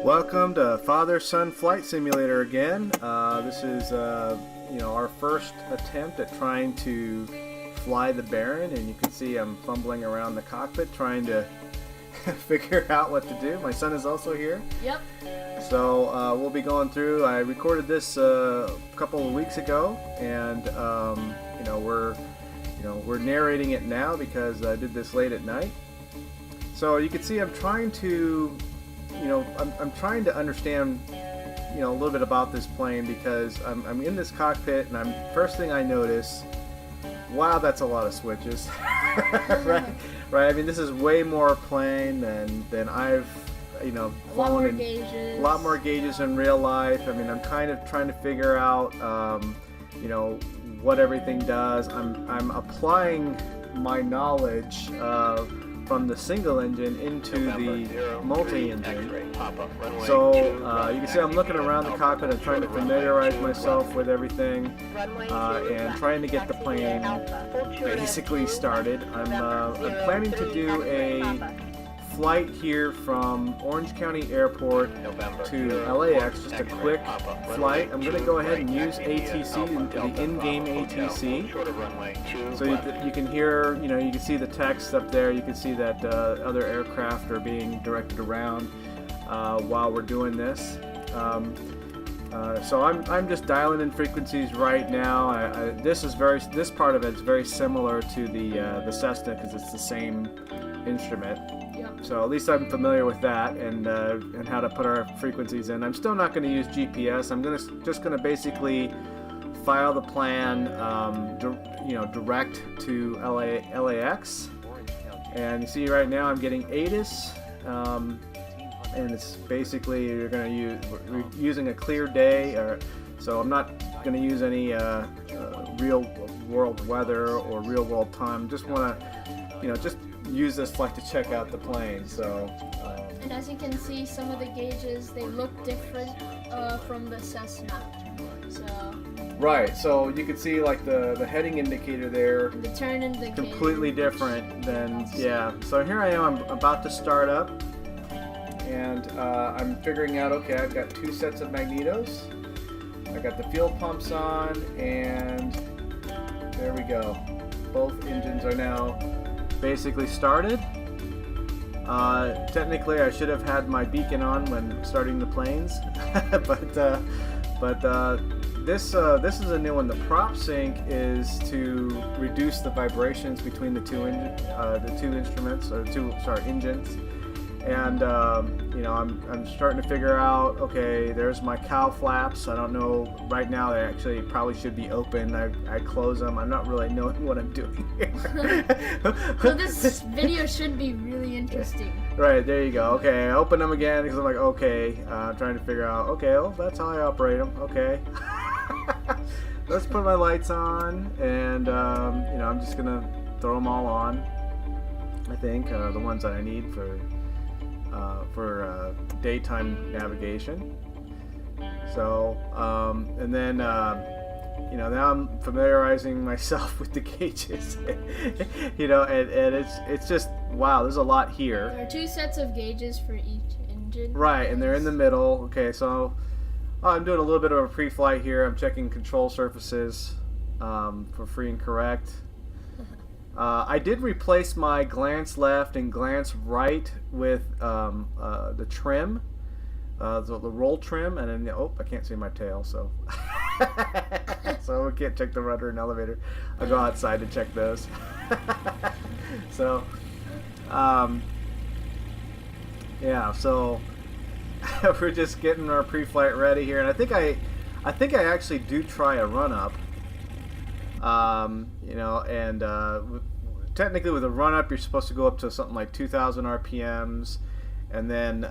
Welcome to Father-Son Flight Simulator again. This is our first attempt at trying to fly the Baron, and you can see I'm fumbling around the cockpit trying to figure out what to do. My son is also here. Yep. So we'll be going through. I recorded this a couple of weeks ago, and we're narrating it now because I did this late at night. So you can see I'm trying to I'm trying to understand a little bit about this plane because I'm in this cockpit, and first thing I notice, wow, that's a lot of switches. right. I mean, this is way more plane than I've flown in. A lot more gauges in real life. I mean, I'm kind of trying to figure out what everything does. I'm applying my knowledge from the single engine into the multi-engine. So you can see I'm looking around the cockpit and trying to familiarize myself with everything and trying to get the plane basically started. I'm planning to do a flight here from Orange County Airport to LAX, just a quick flight. I'm going to go ahead and use ATC, the in-game ATC. So you can hear, you can see the text up there. You can see that other aircraft are being directed around while we're doing this. So I'm just dialing in frequencies right now. This part of it is very similar to the Cessna because it's the same instrument. So at least I'm familiar with that and how to put our frequencies in. I'm still not going to use GPS. I'm just going to basically file the plan, direct to LAX. And you see right now I'm getting ATIS, and it's basically we're using a clear day, so I'm not going to use any real world weather or real world time. Just want to, just use this flight to check out the plane. So and as you can see, some of the gauges, they look different from the Cessna. Right, so you can see like the heading indicator there, the turn indicator, completely different than So here I am, I'm about to start up, and I'm figuring out, okay, I've got two sets of magnetos. I got the fuel pumps on, and there we go. Both engines are now basically started. Technically I should have had my beacon on when starting the planes, but this is a new one. The prop sync is to reduce the vibrations between the two engines. And I'm starting to figure out, okay, there's my cow flaps. I don't know, right now they actually probably should be open. I close them. I'm not really knowing what I'm doing here. So this video should be really interesting. Right, there you go. Okay, I open them again because I'm like, okay, I'm trying to figure out, okay, well, that's how I operate them. Okay. Let's put my lights on, and I'm just gonna throw them all on. I think the ones that I need for daytime navigation. So and then now I'm familiarizing myself with the gauges. And it's just, wow, there's a lot here. There are two sets of gauges for each engine. Right, and they're in the middle. Okay, so I'm doing a little bit of a pre-flight here. I'm checking control surfaces for free and correct. I did replace my glance left and glance right with the trim, the roll trim, and then I can't see my tail, so so we can't check the rudder and elevator. I'll go outside to check those. So so we're just getting our pre-flight ready here, and I think I actually do try a run-up. Technically with a run-up, you're supposed to go up to something like 2,000 RPMs, and then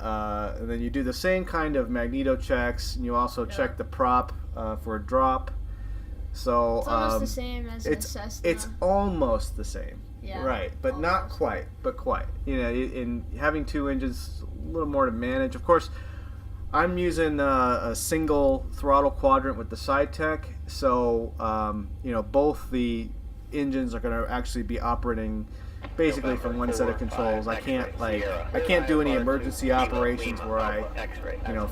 you do the same kind of magneto checks, and you also check the prop for a drop. So it's almost the same as the Cessna. It's almost the same. Yeah. Right, but almost. Not quite, but quite. In having two engines, a little more to manage. Of course, I'm using a single throttle quadrant with the side tech, so both the engines are going to actually be operating basically from one set of controls. I can't do any emergency operations where I,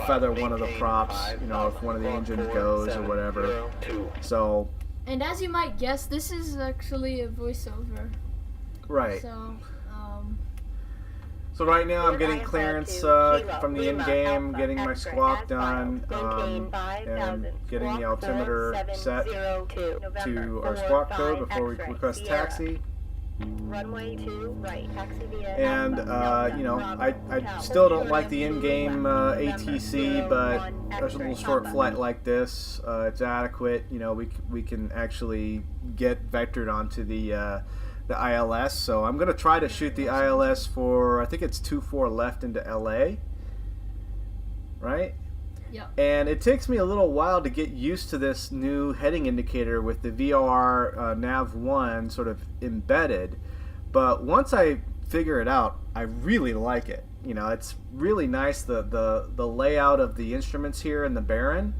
feather one of the props, if one of the engines goes or whatever. So. And as you might guess, this is actually a voiceover. Right. So right now I'm getting clearance from the in-game, getting my squawk done, and getting the altimeter set to our squawk code before we request taxi. Runway 2, right, taxi via. And I still don't like the in-game ATC, but there's a little short flight like this. It's adequate. We can actually get vectored onto the ILS. So I'm gonna try to shoot the ILS for, I think it's 2-4 left into LA, right? yeah. And it takes me a little while to get used to this new heading indicator with the VOR nav1 sort of embedded. But once I figure it out, I really like it. It's really nice, the layout of the instruments here in the Baron.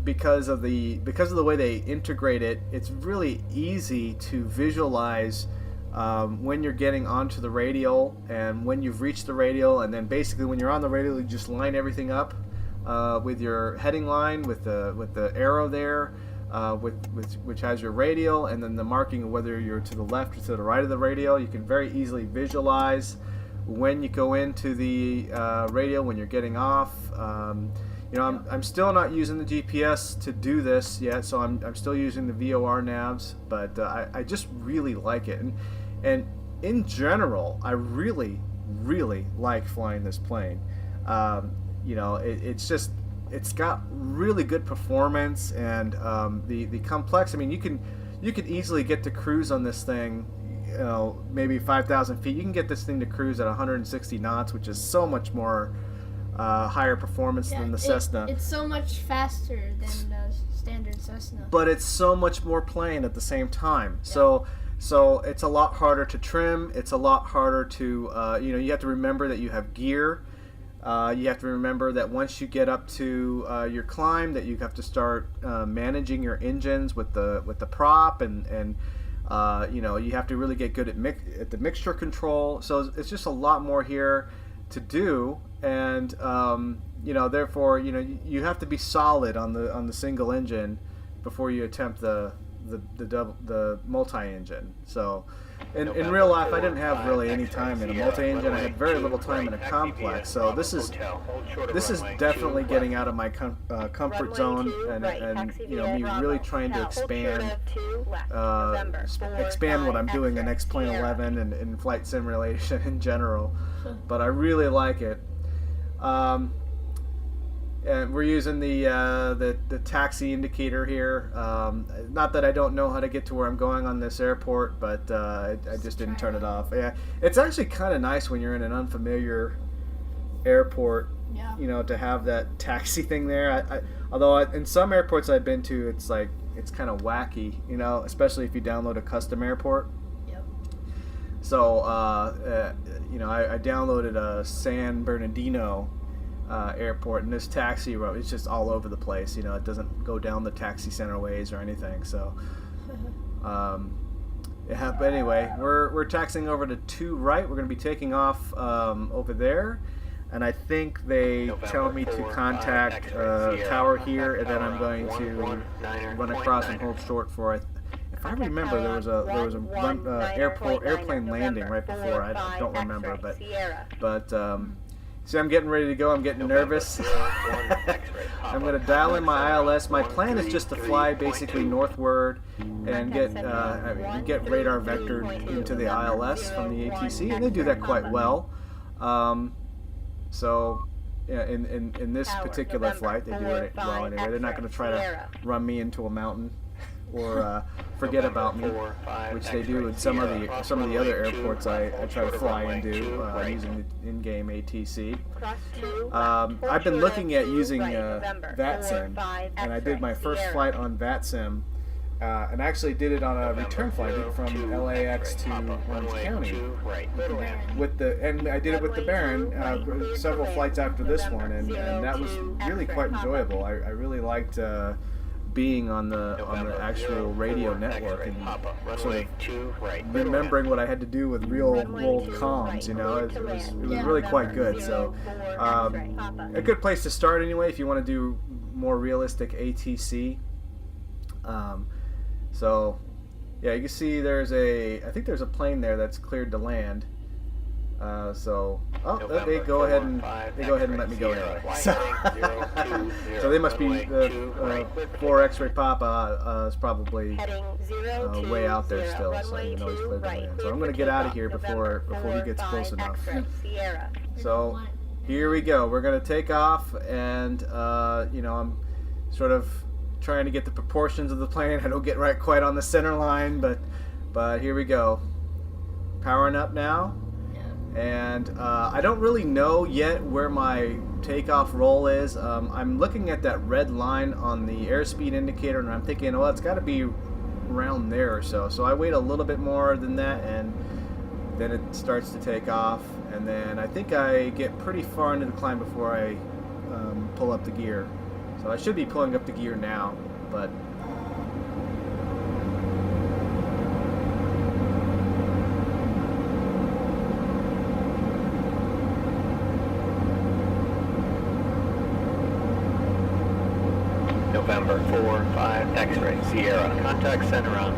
Because of the way they integrate it, it's really easy to visualize when you're getting onto the radial and when you've reached the radial, and then basically when you're on the radial, you just line everything up with your heading line, with the arrow there, which has your radial, and then the marking of whether you're to the left or to the right of the radial. You can very easily visualize when you go into the radial, when you're getting off. I'm still not using the GPS to do this yet, so I'm still using the VOR navs, but I just really like it. And in general, I really, really like flying this plane. It's got really good performance, and the complex. I mean, you can easily get to cruise on this thing. Maybe 5,000 feet. You can get this thing to cruise at 160 knots, which is so much more higher performance than the Cessna. It's so much faster than the standard Cessna. But it's so much more plane at the same time. Yeah. So it's a lot harder to trim. It's a lot harder to, you have to remember that you have gear. You have to remember that once you get up to your climb, that you have to start managing your engines with the prop, and you have to really get good at the mixture control. So it's just a lot more here to do, and therefore you have to be solid on the single engine before you attempt the multi-engine. So in real life, I didn't have really any time in a multi-engine. I had very little time in a complex. So this is definitely getting out of my comfort zone, and me really trying to expand what I'm doing in X-Plane 11 and in flight simulation in general. But I really like it. And we're using the taxi indicator here. Not that I don't know how to get to where I'm going on this airport, but I just didn't turn it off. Yeah, it's actually kind of nice when you're in an unfamiliar airport, to have that taxi thing there. Although in some airports I've been to, it's kind of wacky, especially if you download a custom airport. Yep. So I downloaded a San Bernardino airport, and this taxi road, it's just all over the place. It doesn't go down the taxi center ways or anything. So but anyway, we're taxiing over to 2 right. We're going to be taking off over there, and I think they tell me to contact tower here, and then I'm going to run across and hold short for it. If I remember, there was a airplane landing right before. I don't remember, but see, I'm getting ready to go. I'm getting nervous. I'm going to dial in my ILS. My plan is just to fly basically northward and get radar vectored into the ILS from the ATC, and they do that quite well. So in this particular flight, they do it well anyway. They're not going to try to run me into a mountain or forget about me, which they do in some of the other airports I try to fly into using the in-game ATC. I've been looking at using VATSIM, and I did my first flight on VATSIM, and actually did it on a return flight from LAX to Orange County and I did it with the Baron several flights after this one, and that was really quite enjoyable. I really liked being on the actual radio network and sort of remembering what I had to do with real world comms. You know, it was really quite good. So a good place to start anyway if you want to do more realistic ATC. So yeah, you can see I think there's a plane there that's cleared to land. So they go ahead and let me go anyway. So they must be the 4 X-ray Papa is probably way out there still. So you know he's cleared to land. So I'm going to get out of here before he gets close enough. So here we go. We're going to take off, and you know, I'm sort of trying to get the proportions of the plane. I don't get right quite on the center line, but here we go. Powering up now. And I don't really know yet where my takeoff roll is. I'm looking at that red line on the airspeed indicator, and I'm thinking, well, it's got to be around there or so. So I wait a little bit more than that, and then it starts to take off. And then I think I get pretty far into the climb before I pull up the gear. So I should be pulling up the gear now, but... November 4-5 X-ray Sierra. Contact center on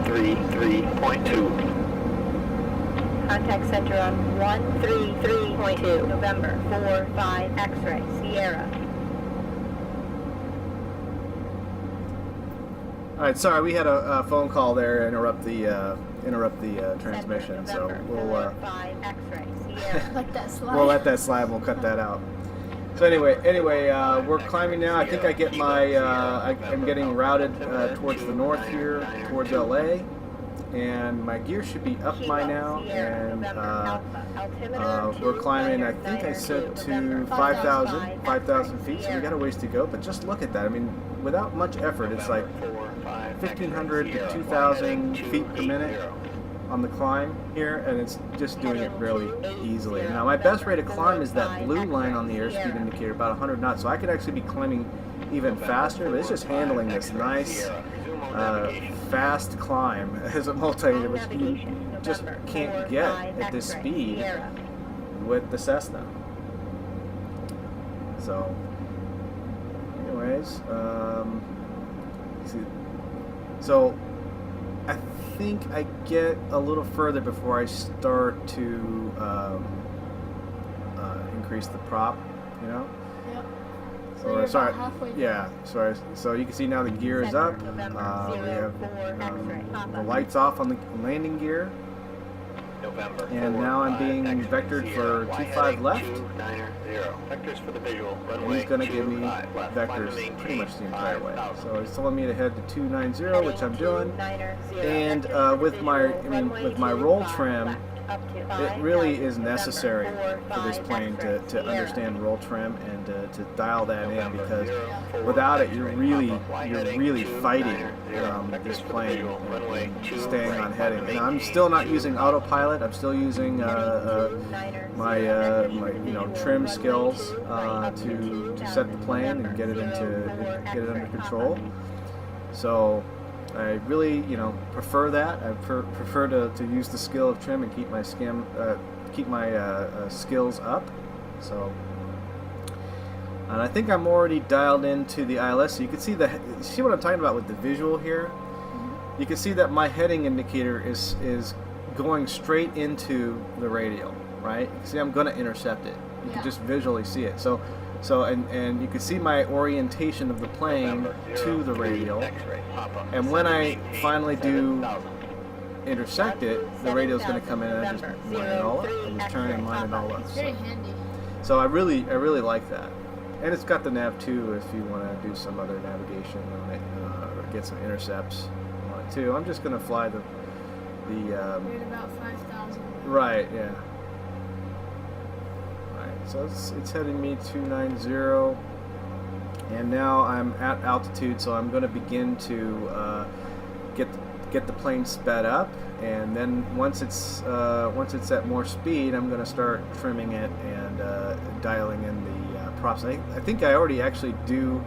133.2. Contact center on 133.2. November 4-5 X-ray Sierra. All right, sorry, we had a phone call there interrupt the transmission, so we'll Like that slide. we'll let that slide. We'll cut that out. So anyway, we're climbing now. I think I get my I'm getting routed towards the north here, towards LA, and my gear should be up by now. And we're climbing. I think I said to 5,000 feet. So we got a ways to go. But just look at that. I mean, without much effort, it's like 1,500 to 2,000 feet per minute on the climb here, and it's just doing it really easily. Now my best rate of climb is that blue line on the airspeed indicator, about 100 knots, so I could actually be climbing even faster, but it's just handling this nice fast climb as a multi-engine, which you just can't get at this speed with the Cessna. So anyways, so I think I get a little further before I start to increase the prop, you know? Yep. So you're sorry, about halfway yeah, sorry. So you can see now the gear is up. We have the lights off on the landing gear. And now I'm being vectored for 25 left. Vectors for the visual. And he's going to give me vectors pretty much the entire way. So he's telling me to head to 290, which I'm doing. And with my roll trim, it really is necessary for this plane to understand roll trim and to dial that in, because without it, you're really fighting this plane and staying on heading. And I'm still not using autopilot. I'm still using my trim skills to set the plane and get it under control. So I really, prefer that. I prefer to use the skill of trim and keep my skills up. So, and I think I'm already dialed into the ILS. So you can see what I'm talking about with the visual here. You can see that my heading indicator is going straight into the radial, right? See, I'm going to intercept it. You can just visually see it. So and you can see my orientation of the plane to the radial, and when I finally do intersect it, the radial is going to come in and I just line it all up. I just turn and line it all up. It's very handy. So I really like that, and it's got the nav too if you want to do some other navigation on it or get some intercepts on it too. I'm just going to fly the We're at about 5,000. right, yeah. So it's heading me 290, and now I'm at altitude, so I'm going to begin to get the plane sped up, and then once it's at more speed, I'm going to start trimming it and dialing in the props. I think I already actually do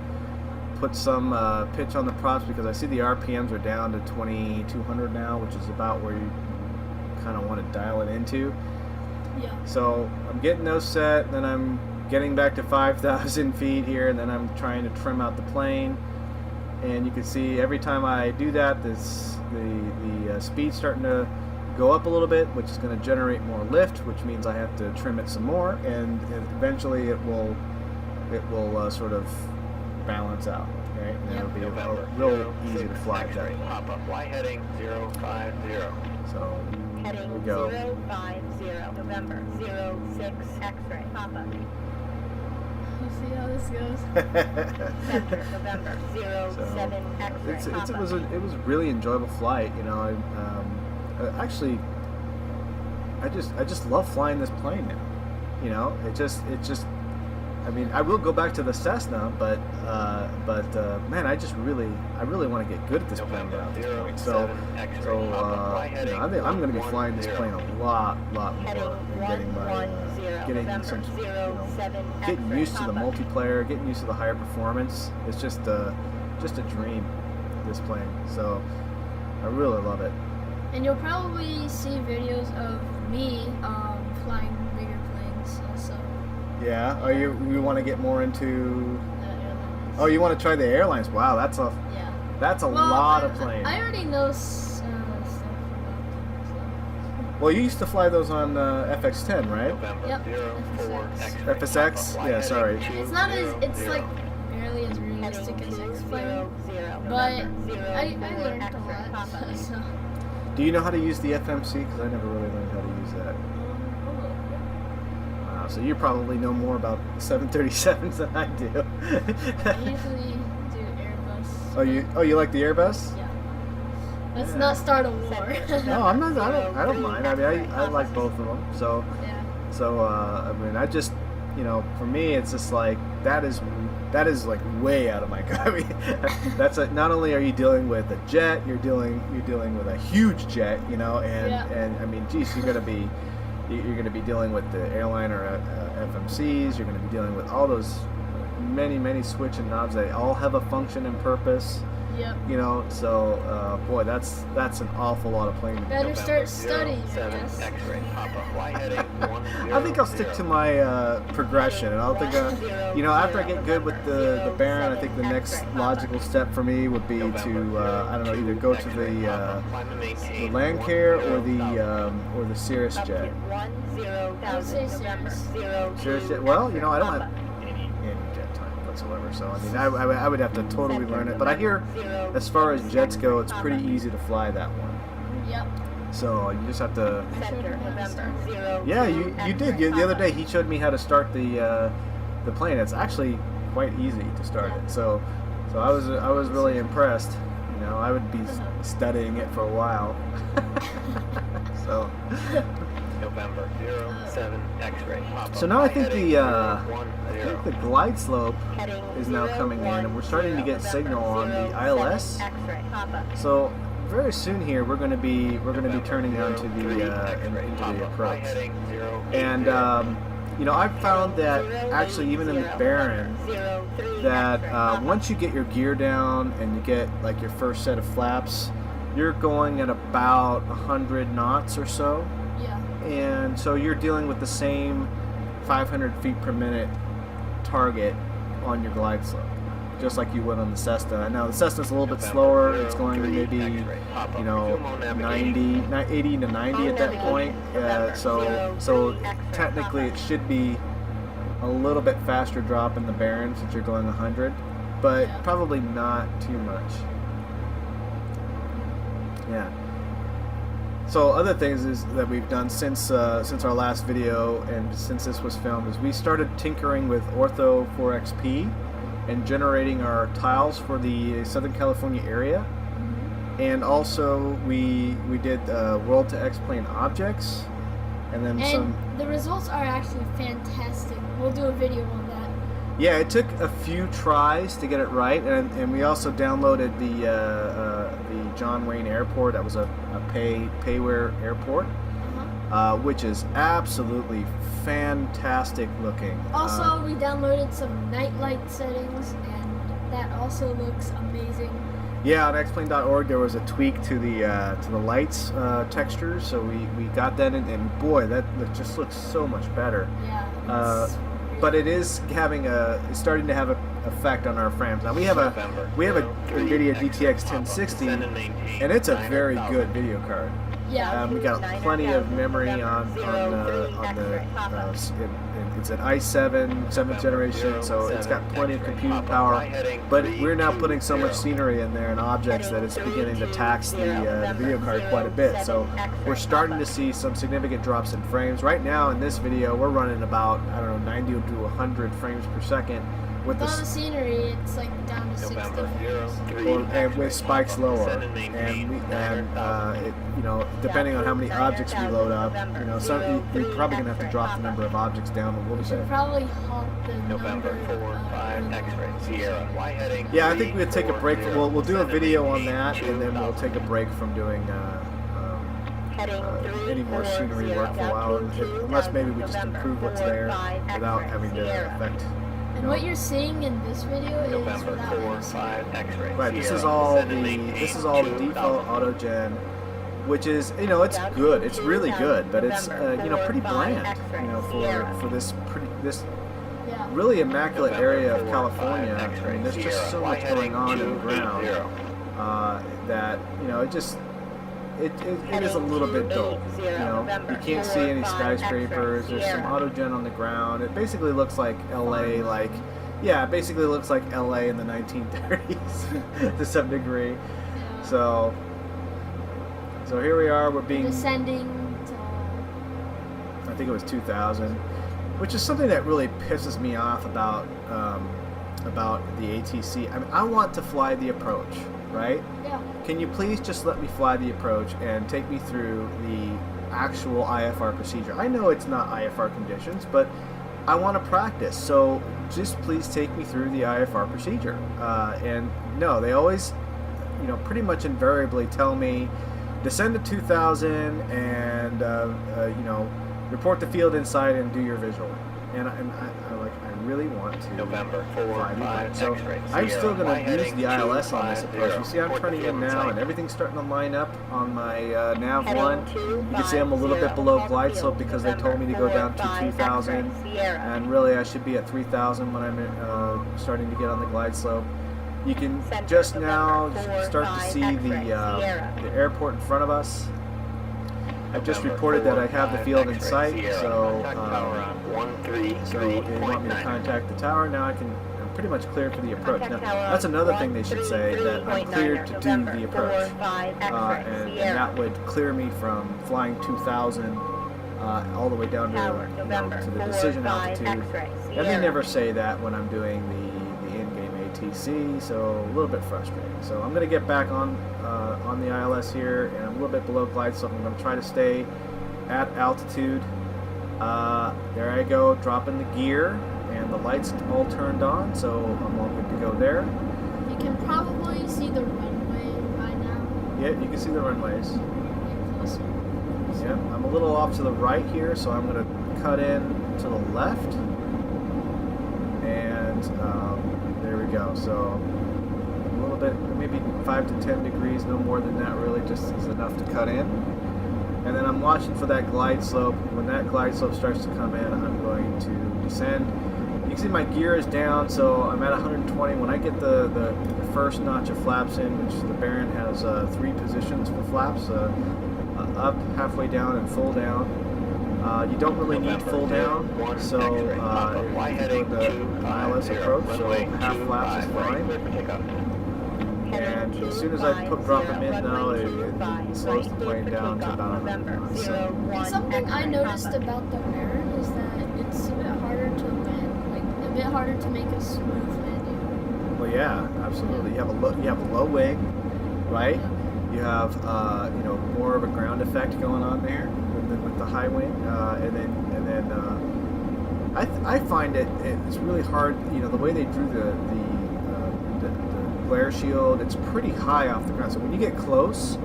put some pitch on the props because I see the RPMs are down to 2200 now, which is about where you kind of want to dial it into. Yeah. So I'm getting those set, then I'm getting back to 5,000 feet here, and then I'm trying to trim out the plane. And you can see every time I do that, the speed's starting to go up a little bit, which is going to generate more lift, which means I have to trim it some more, and eventually it will sort of balance out. Okay, and Yep. it'll be November, real easy to 06 fly at that X-ray, point. pop up, fly heading 050. So Heading here we go. 050, November, 06 X-ray, Papa. We'll see how this goes. Center, November, 07 X-ray, it Papa. was a really enjoyable flight. You know, actually, I just love flying this plane now. You know, it just. I mean, I will go back to the Cessna, but man, I really want to get good at this plane November, now at this 07 point. So X-ray, you know, fly I heading think I'm going to be flying this 110. plane a lot more, Heading and getting my 110, getting November, some, you know, 07 getting X-ray, used to the Papa. multiplayer, getting used to the higher performance. It's just a dream, this plane. So I really love it. And you'll probably see videos of me flying bigger planes also. Yeah. Are you want to get more into? Airlines. Oh, you want to try the airlines? Wow, that's a Yeah. Well, lot of planes. I already know stuff about them. Well, you used to fly those on FX10, right? November, Yep, 04 FSX. X-ray, FSX? pop up, fly Yeah, heading sorry. So it's not as it's 200. like barely as realistic as X-plane, but I learned a lot. So. Do you know how to use the FMC? Because I never really learned how to use that. Wow, so you probably know more about 737s than I do. I usually do Airbus. You like the Airbus? Yeah. Let's Yeah. not start a war. No, I'm not. I don't mind. I mean, I like both of them. So Yeah. I mean, I just, you know, for me, it's just like that is like way out of my. I mean, that's not only are you dealing with a jet, you're dealing with a huge jet, you know, and Yeah. and I mean, geez, you're gonna be dealing with the airline or FMCs. You're gonna be dealing with all those many switch and knobs. They all have a function and purpose. Yep. You know, so boy, that's an awful lot of plane to do. Better start studying, I 07 guess. X-ray, pop up, fly heading 100. I think I'll stick to my progression, and I'll think, you know, after I get good with the Baron, I think the next logical step for me would be to, I don't know, either go to the land care or the Cirrus jet. I would say Cirrus. Cirrus jet. Well, you know, I don't have any jet time whatsoever, so I mean, I would have to totally learn it. But I hear, as far as jets go, it's pretty easy to fly that one. Yep. So you just have to. Center, November, 02 Yeah, you did. X-ray, The other Papa. day he showed me how to start the plane. It's actually quite easy to start it. So I was really impressed. You know, I would be studying it for a while. So November 07 X-ray, pop up, So now I fly think heading the 010. glide slope Heading is now coming in, and we're starting to get 010, signal on the November, ILS. 07 X-ray, Papa. So very soon here we're going to be turning onto the 03 X-ray, into pop the up, fly approach. heading 080. And you know, I've found that actually even in the Baron, that once you get your gear down and you get like your first set of flaps, you're going at about 100 knots or so, Yeah. and so you're dealing with the same 500 feet per minute target on your glide slope, just like you would on the Cessna. Now the Cessna's a little bit slower. It's going maybe, you know, 80 to 90 at that point. So technically it should be a little bit faster drop in the Baron since you're going 100, but Yeah. probably not too much. Yeah. So other things is that we've done since our last video and since this was filmed is we started tinkering with Ortho 4XP and generating our tiles for the Southern California area, and also we did World to X-Plane objects, and then And some. the results are actually fantastic. We'll do a video on that. Yeah, it took a few tries to get it right, and we also downloaded the John Wayne Airport. That was a payware airport, which is absolutely fantastic looking. Also, we downloaded some nightlight settings, and That also looks amazing. Yeah, on xplane.org there was a tweak to the lights textures, so we got that in, and boy, just looks so much better. Yeah. But it is it's starting to have an effect on our frames. Now we have a NVIDIA GTX 1060, and it's a very good video card. Yeah. We got plenty of memory it's an i7 7th generation, so it's got plenty of computing power. But we're now putting so much scenery in there and objects that it's beginning to tax the video card quite a bit. So we're starting to see some significant drops in frames. Right now in this video, we're running about 90 to 100 frames per second. With all the scenery, it's like down to 60 frames. And with spikes lower, depending on how many objects we load up, we're probably gonna have to drop the number of objects down a little bit. Should probably halt the November 4-5 X-ray Sierra. Y heading. Yeah, I think we'll take a break. We'll do a video on that, and then we'll take a break from doing any more scenery work for a while, unless maybe we just improve what's there without having to affect. And what you're seeing in this video is November 4-5 X-ray. Right. This is all the default auto gen, which is it's good. It's really good, but it's pretty bland. For this really immaculate area of California. I mean, there's just so much going on in the ground that it is a little bit dull. You can't see any skyscrapers. There's some autogen on the ground. It basically looks like LA, it basically looks like LA in the 1930s to some degree. So here we are. We're being descending I think it was 2000, which is something that really pisses me off about the ATC. I mean, I want to fly the approach, right? Yeah. Can you please just let me fly the approach and take me through the actual IFR procedure? I know it's not IFR conditions, but I want to practice. So just please take me through the IFR procedure. And no, they always, pretty much invariably tell me, descend to 2000 and, report the field inside and do your visual. And I really want to November 4-5 so X-ray. I'm still going to use the ILS on this approach. You see I'm turning in now and everything's starting to line up on my nav 1. You can see I'm a little bit below glide slope because they told me to go down to 2,000, and really I should be at 3,000 when I'm starting to get on the glide slope. You can just now start to see the airport in front of us. I've just reported that I have the field in sight, so they want me to contact the tower. Now I'm pretty much cleared for the approach. Now, that's another thing they should say, that I'm cleared to do the approach. And that would clear me from flying 2,000 all the way down to the decision altitude. And they never say that when I'm doing the in-game ATC, so a little bit frustrating. So I'm going to get back on the ILS here, and I'm a little bit below glide slope. I'm going to try to stay at altitude. There I go, dropping the gear, and the lights all turned on, so I'm all good to go there. You can probably see the runway by now. Yeah, you can see the runways. Get closer. Yeah, I'm a little off to the right here, so I'm going to cut in to the left. And there we go. So a little bit, maybe 5 to 10 degrees, no more than that really, just is enough to cut in. And then I'm watching for that glide slope. When that glide slope starts to come in, I'm going to descend. You can see my gear is down, so I'm at 120. When I get the first notch of flaps in, which the Baron has 3 positions for flaps, up, halfway down, and full down. You don't really need full down, so the ILS approach, so half flaps is fine. And as soon as I drop them in now, it slows the plane down to about 100 knots. So. Something I noticed about the Baron is that it's a bit harder to land, like a bit harder to make a smooth landing. Well, yeah, absolutely. You have a low wing, right? You have more of a ground effect going on there with the high wing, and then I find it's really hard. The way they drew the glare shield, it's pretty high off the ground. So when you get close,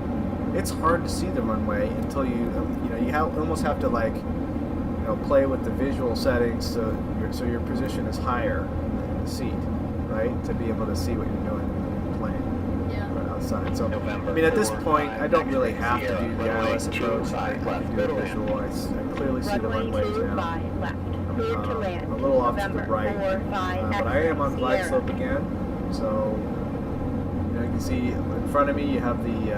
it's hard to see the runway until you almost have to play with the visual settings so your position is higher in the seat, right? To be able to see what you're doing in the plane Yeah. right outside. So, November I mean, at this 4, point, 5, I don't really X-ray, have to Sierra, do the runway ILS approach. I 25 can left, do a middle visual. I clearly see the Runway runways now. 25 left. Clear to land. A little off to the November right, 4, 5, but I am on glide Sierra. slope again. So you can see in front of me you have the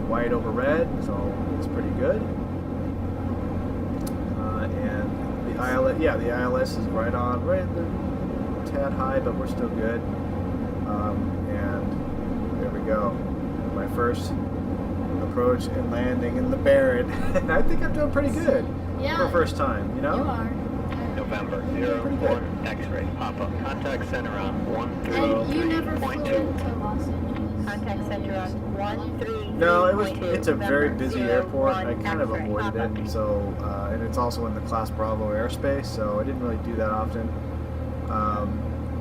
white over red, so it's pretty good. And the ILS, yeah, the ILS is right a tad high, but we're still good. And there we go. My first approach and landing in the Baron. And I think I'm doing pretty good Yeah. for first time, you know? You are. November Pretty good. 01 X-ray pop-up. Contact center on And you never flew 133.2. into Los Angeles. Contact center on 133.2. No, it's a very November busy 01 airport. I kind of X-ray avoided pop-up. it. So, and it's also in the Class Bravo airspace, so I didn't really do that often.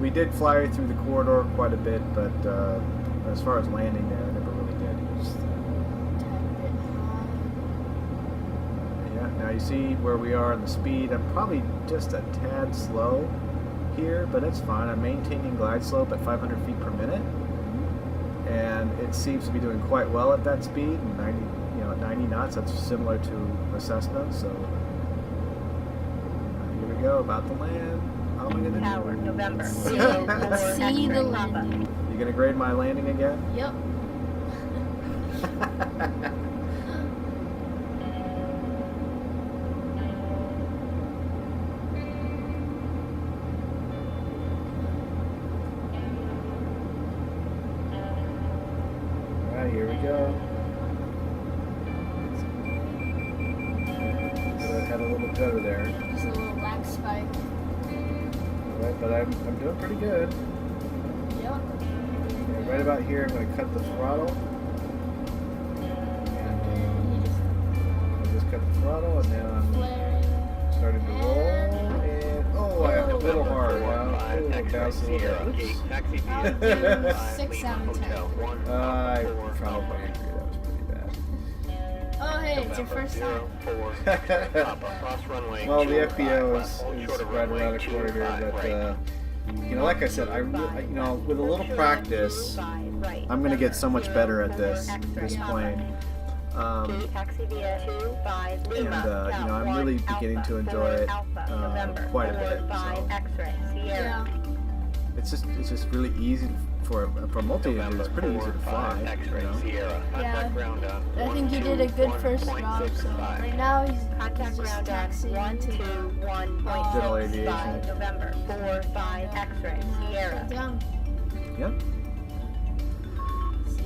We did fly through the corridor quite a bit, but as far as landing there, I never really did. Just a tad bit high. Yeah, now you see where we are in the speed. I'm probably just a tad slow here, but it's fine. I'm maintaining glide slope at 500 feet per minute, and it seems to be doing quite well at that speed. 90, at 90 knots. That's similar to a Cessna. So here we go, about to land. How am I gonna Tower, do? November See 04 the X-ray pop-up. landing. You gonna grade my landing again? Yep. Alright, here we go. Had a little judder there. Just a little black spike. Right, but I'm doing pretty good. Yep. And right about here, I'm going to cut the throttle. And You just I just cut the throttle, and now I'm flaring. starting to roll. And oh, I hit a little hard. Wow. Ooh, X-ray bounce a little Sierra bit. Gate Oops. taxi I'll do via 6 Lima out of 10. Hotel 1 I probably agree. That was pretty bad. Oh, hey, it's your first time. 04 X-ray pop-up cross runway Well, the 25 FBO left, hold is short of right runway around the corner here, 25 but right. like I said, with a little practice, I'm gonna get so much better at this plane. Taxi via 25 Lima. And I'm really beginning to enjoy it quite a bit. So X-ray Sierra. Yeah. it's just really easy for a multi-engine. It's pretty easy to fly. X-ray You know? Sierra. Contact ground on I think you did a good first job. So 121.65. right now he's Contact just ground on taxiing to General 121.65 aviation. November 45 X-ray Sierra. down. Yep.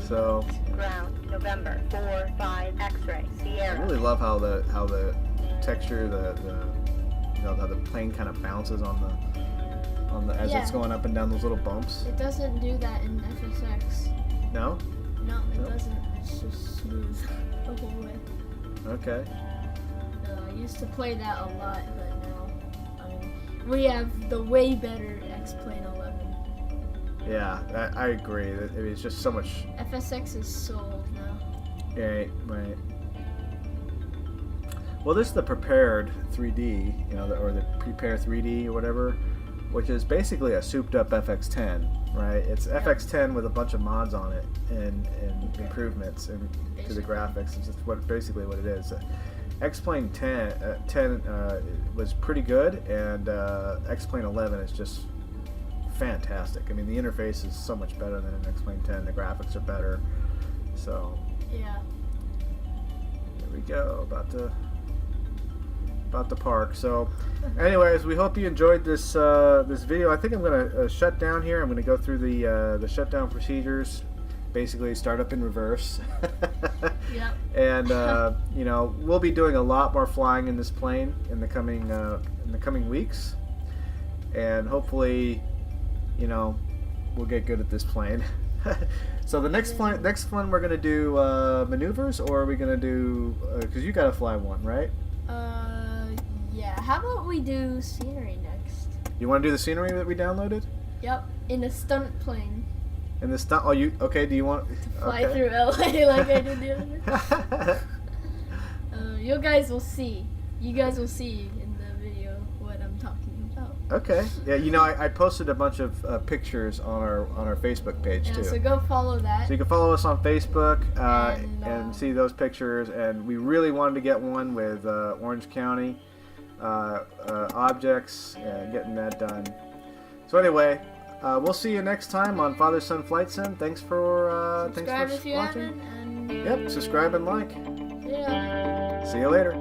So Ground November 45 X-ray I Sierra. really love how the texture, how the plane kind of bounces on the as it's Yeah. going up and down those little bumps. It doesn't do that in FSX. No? No, it Nope. doesn't. It's just smooth the whole way. Okay. I used to play that a lot, but now we have the way better X-Plane 11. Yeah, I agree. It's just so much. FSX is so old now. Right. Well, this is the prepared 3D, or the prepare 3D or whatever, which is basically a souped-up FX10, right? It's FX10 with a bunch of mods on it and improvements to the graphics. It's just basically what it is. X-Plane 10 was pretty good, and X-Plane 11 is just fantastic. I mean, the interface is so much better than in X-Plane 10. The graphics are better. So Yeah. here we go, about to park. So anyways, we hope you enjoyed this this video. I think I'm gonna shut down here. I'm gonna go through the shutdown procedures, basically start up in reverse. Yep. And we'll be doing a lot more flying in this plane in the coming weeks, and hopefully we'll get good at this plane. So the next one we're gonna do maneuvers, or are we gonna do because you gotta fly one, right? Yeah. How about we do scenery next? You want to do the scenery that we downloaded? Yep. In a stunt plane. And the stunt. Oh, you okay? Do you want Fly okay. through LA like I did the other day. You guys will see. You guys will see in the video what I'm talking about. Okay. Yeah, you know, I posted a bunch of pictures on our Facebook page Yeah, too. so go follow that. So you can follow us on Facebook And, and see those pictures. And we really wanted to get one with Orange County objects and getting that done. So anyway, we'll see you next time on Father Son Flight Sim. Thanks for Subscribe thanks if for you watching. haven't, and Yep, subscribe and like. yeah. See you later.